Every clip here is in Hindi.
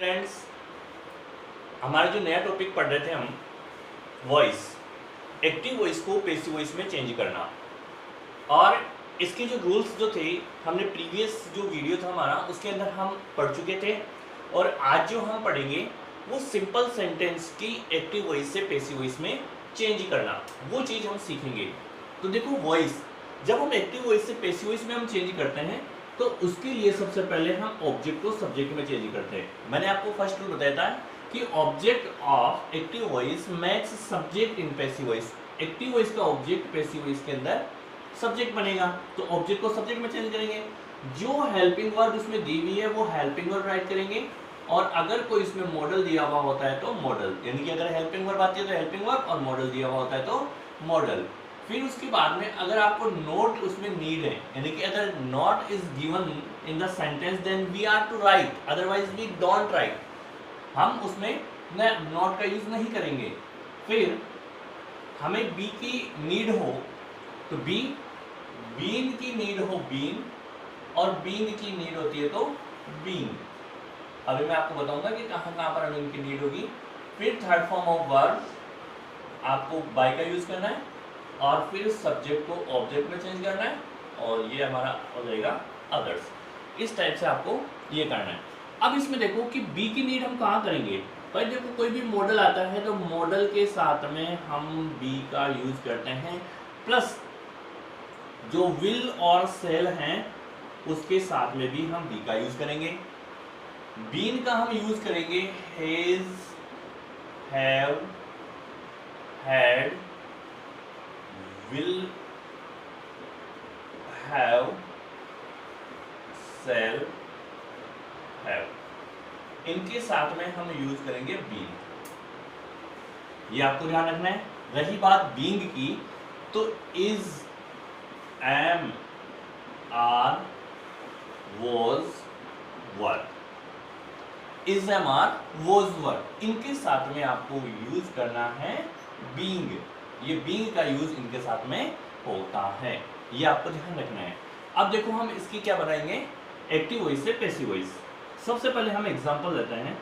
फ्रेंड्स, हमारा जो नया टॉपिक पढ़ रहे थे हम, वॉइस, एक्टिव वॉइस को पैसिव वॉइस में चेंज करना। और इसके जो रूल्स जो थे हमने प्रीवियस जो वीडियो था हमारा उसके अंदर हम पढ़ चुके थे। और आज जो हम पढ़ेंगे वो सिंपल सेंटेंस की एक्टिव वॉइस से पैसिव वॉइस में चेंज करना, वो चीज़ हम सीखेंगे। तो देखो, वॉइस जब हम एक्टिव वॉइस से पैसिव वॉइस में हम चेंज करते हैं तो उसके लिए सबसे पहले हम ऑब्जेक्ट को सब्जेक्ट में चेंज करते हैं। मैंने आपको फर्स्ट रूल बताया था कि object of active voice match subject in passive voice. Active voice का ऑब्जेक्ट पैसिव वॉइस के अंदर सब्जेक्ट बनेगा, तो ऑब्जेक्ट को सब्जेक्ट में चेंज करेंगे। जो हेल्पिंग वर्ब उसमें दी हुई है वो हेल्पिंग वर्ब राइट करेंगे, और अगर कोई इसमें मॉडल दिया हुआ होता है तो मॉडल, यानी कि अगर हेल्पिंग वर्ब आती है तो हेल्पिंग वर्ब और मॉडल दिया हुआ होता है तो मॉडल। फिर उसके बाद में अगर आपको नोट उसमें नीड है, यानी कि अगर not is given in the sentence then we are to write, otherwise we don't write. हम उसमें नॉट का यूज नहीं करेंगे। फिर हमें बी की नीड हो तो बी, बीन की नीड हो बीन, और बीन की नीड होती है तो बीन। अभी मैं आपको बताऊंगा कि कहाँ कहाँ पर हमें इनकी नीड होगी। फिर थर्ड फॉर्म ऑफ वर्ब आपको बाय का यूज करना है, और फिर सब्जेक्ट को ऑब्जेक्ट में चेंज करना है, और ये हमारा हो जाएगा अदर्स। इस टाइप से आपको ये करना है। अब इसमें देखो कि बी की नीड हम कहाँ करेंगे। भाई देखो, कोई भी मॉडल आता है तो मॉडल के साथ में हम बी का यूज करते हैं, प्लस जो विल और सेल हैं उसके साथ में भी हम बी का यूज करेंगे। बीन का हम यूज करेंगे has, have, had, will have, shall have, इनके साथ में हम यूज करेंगे बीइंग। ये आपको ध्यान रखना है। रही बात बीइंग की, तो is, am, are, was, were, is, am, are, was, were, इनके साथ में आपको यूज करना है बीइंग। ये बीइंग का यूज इनके साथ में होता है, ये आपको ध्यान रखना है। अब देखो, हम इसकी क्या बनाएंगे एक्टिव वॉइस से पैसिव वॉइस। सबसे पहले हम एग्जांपल लेते हैं।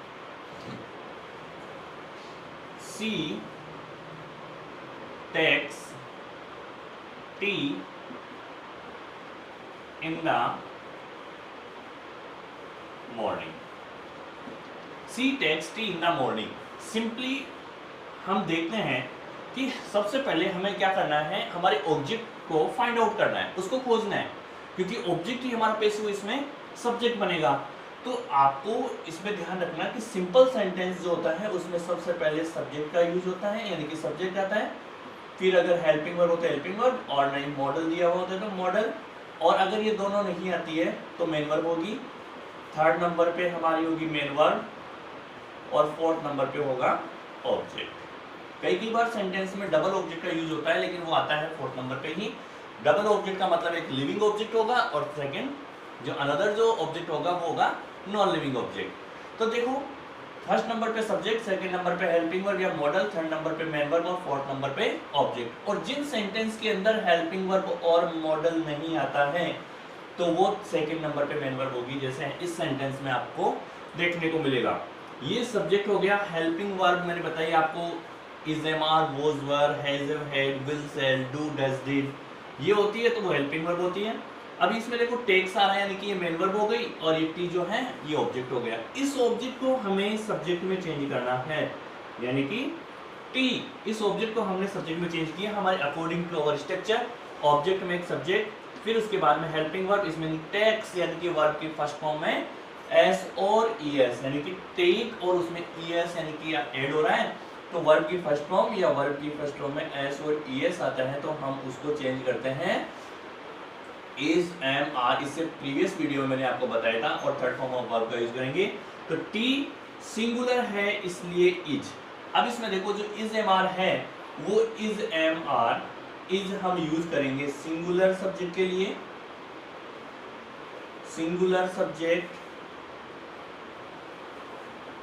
She takes tea in the morning. She takes tea in the morning. Simply हम देखते हैं कि सबसे पहले हमें क्या करना है, हमारे ऑब्जेक्ट को फाइंड आउट करना है, उसको खोजना है, क्योंकि ऑब्जेक्ट ही हमारा पैसिव इसमें सब्जेक्ट बनेगा। तो आपको इसमें ध्यान रखना कि सिंपल सेंटेंस जो होता है उसमें सबसे पहले सब्जेक्ट का यूज होता है, यानी कि सब्जेक्ट आता है। फिर अगर हेल्पिंग वर्ब होता है हेल्पिंग वर्ब, और नहीं मॉडल दिया हुआ होता है तो मॉडल, और अगर ये दोनों नहीं आती है तो मेन वर्ब होगी। थर्ड नंबर पे हमारी होगी मेन वर्ब, और फोर्थ नंबर पे होगा ऑब्जेक्ट। कई बार सेंटेंस में डबल ऑब्जेक्ट का यूज होता है, लेकिन वो आता है फोर्थ नंबर पे ही। डबल ऑब्जेक्ट का मतलब एक लिविंग ऑब्जेक्ट होगा, और सेकंड जो अनदर जो ऑब्जेक्ट होगा वो होगा नॉन लिविंग ऑब्जेक्ट। तो देखो, फर्स्ट नंबर पे सब्जेक्ट, सेकंड नंबर पे हेल्पिंग वर्ब या मॉडल, थर्ड नंबर पे मेन वर्ब, और फोर्थ नंबर पे ऑब्जेक्ट। और जिन सेंटेंस के अंदर हेल्पिंग वर्ब और मॉडल नहीं आता है तो वो सेकंड नंबर पे मेन वर्ब होगी, जैसे इस सेंटेंस में आपको देखने को मिलेगा। ये सब्जेक्ट हो गया। हेल्पिंग वर्ब मैंने बताई आपको, is, am, are, was, were, has, have, had, will, shall, do, does, did, ये होती है तो वो हेल्पिंग वर्ब होती है। अब इसमें देखो टेक्स आ रहा है, यानी कि ये मेन वर्ब हो गई, और ये टी जो है ये ऑब्जेक्ट हो गया। इस ऑब्जेक्ट को हमें सब्जेक्ट में चेंज करना है, यानी कि टी, इस ऑब्जेक्ट को हमने सब्जेक्ट में चेंज किया हमारे according to our structure. Object में एक सब्जेक्ट, फिर उसके बाद में हेल्पिंग वर्ब, इसमें टेक्स यानी कि वर्ब की फर्स्ट फॉर्म में एस और ई एस, यानी कि टेक, और उसमें ई एस यानी कि ऐड हो रहा है, तो वर्ब की फर्स्ट फॉर्म या वर्ब की फर्स्ट फॉर्म में एस और ई एस आता है तो हम उसको चेंज करते हैं इज, एम, आर। इससे प्रीवियस वीडियो में मैंने आपको बताया था। और थर्ड फॉर्म ऑफ वर्ब का यूज करेंगे, तो टी सिंगुलर है इसलिए इज। अब इसमें देखो जो इज, एम, आर है वो इज, एम, आर, इज हम यूज करेंगे सिंगुलर सब्जेक्ट के लिए, सिंगुलर सब्जेक्ट,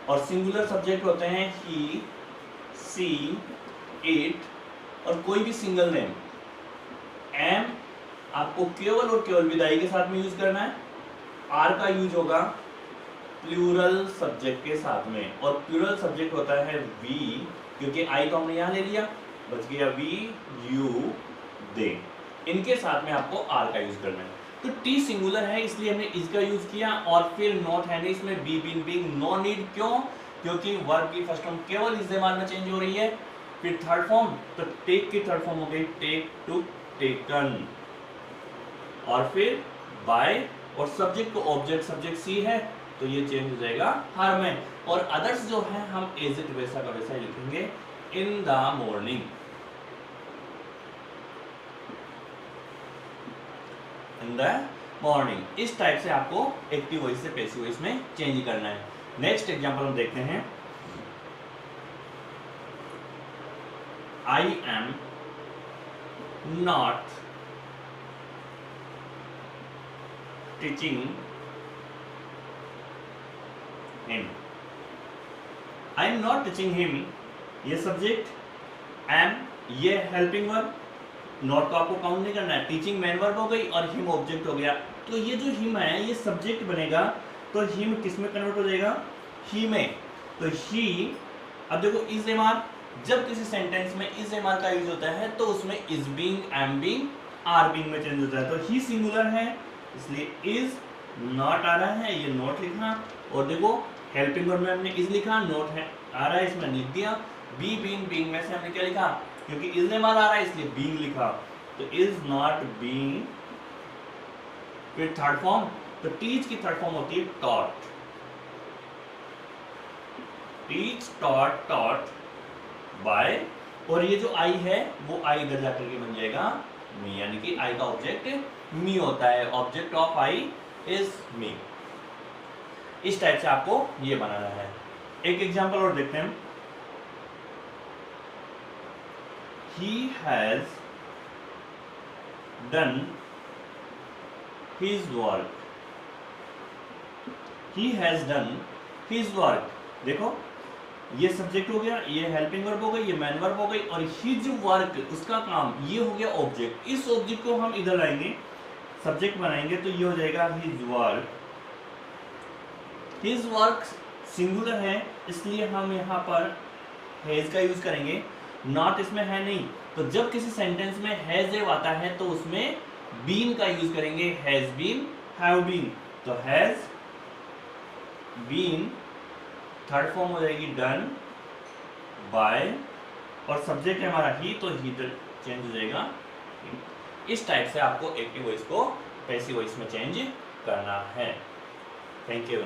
और सिंगुलर सब्जेक्ट होते हैं ही, सी, इट, और कोई भी सिंगल नेम। एम आपको केवल और केवल विदाई के साथ में यूज करना है। आर का यूज होगा प्लूरल सब्जेक्ट के साथ में, और प्लूरल सब्जेक्ट होता है वी, क्योंकि आई तो हमने यहाँ ले लिया, बच गया वी, यू, दे। इनके साथ में आपको आर का यूज करना है। तो टी सिंगुलर है इसलिए हमने इसका यूज किया, और फिर नॉट है नहीं इसमें, be, been, being, no need. क्यों? क्योंकि वर्ब की फर्स्ट फॉर्म केवल इस्तेमाल में चेंज हो रही है। फिर थर्ड फॉर्म, तो टेक की थर्ड फॉर्म हो गई टेक, टू, टेकन, और फिर बाय, और सब्जेक्ट को ऑब्जेक्ट, सब्जेक्ट सी है तो ये चेंज हो जाएगा हर में। और अदर्स जो है हम एज इट वैसा का वैसा ही लिखेंगे, इन the morning, in the morning. इस टाइप से आपको एक्टिव वॉइस से पैसिव वॉइस में चेंज करना है। नेक्स्ट एग्जांपल हम देखते हैं। I am not teaching him. I am not teaching him, ये सब्जेक्ट, एम ये हेल्पिंग वर्ब, नॉट को आपको काउंट नहीं करना है, टीचिंग मेन वर्ब हो गई और हिम ऑब्जेक्ट हो गया। तो ये जो हिम है ये सब्जेक्ट बनेगा, तो हिम किस में कन्वर्ट हो जाएगा? ही में। तो ही, अब देखो इज एम आर, जब किसी सेंटेंस में इज एम आर का यूज होता है तो उसमें is being, am being, are being में चेंज होता है। तो ही सिंगुलर है इसलिए इज, नॉट आ रहा है ये नॉट लिखना, और देखो हेल्पिंग वर्ब में हमने इज लिखा, नॉट है आ रहा है इसमें लिख दिया। बी, बीइंग, बीइंग में से हमने क्या लिखा? क्योंकि इज एम आर आ रहा है इसलिए बीइंग लिखा, तो इज नॉट बीइंग। फिर थर्ड फॉर्म, तो टीच की थर्ड फॉर्म होती है taught, teach, taught, taught by, और ये जो आई है वो आई इधर जाकर के बन जाएगा मी, यानी कि आई का ऑब्जेक्ट मी होता है, object of I is me. इस टाइप से आपको ये बनाना है। एक एग्जांपल और देखते हैं। He has done his work. He has done his work. देखो ये सब्जेक्ट हो गया, ये हेल्पिंग वर्ब हो गई, ये मैन वर्ब हो गई, और हिज वर्क उसका काम, ये हो गया ऑब्जेक्ट। इस ऑब्जेक्ट को हम इधर लाएंगे, सब्जेक्ट बनाएंगे, तो ये हो जाएगा his work. His work singular है इसलिए हम यहाँ पर हैज का यूज करेंगे, नॉट इसमें है नहीं। तो जब किसी सेंटेंस में हैज आता है तो उसमें बीन का यूज करेंगे, हैज बीन, हैव बीन। तो हैज बीन थर्ड फॉर्म हो जाएगी डन बाय, और सब्जेक्ट है हमारा ही, तो ही चेंज हो जाएगा। इस टाइप से आपको एक्टिव वॉइस को पैसिव वॉइस में चेंज करना है। Thank you.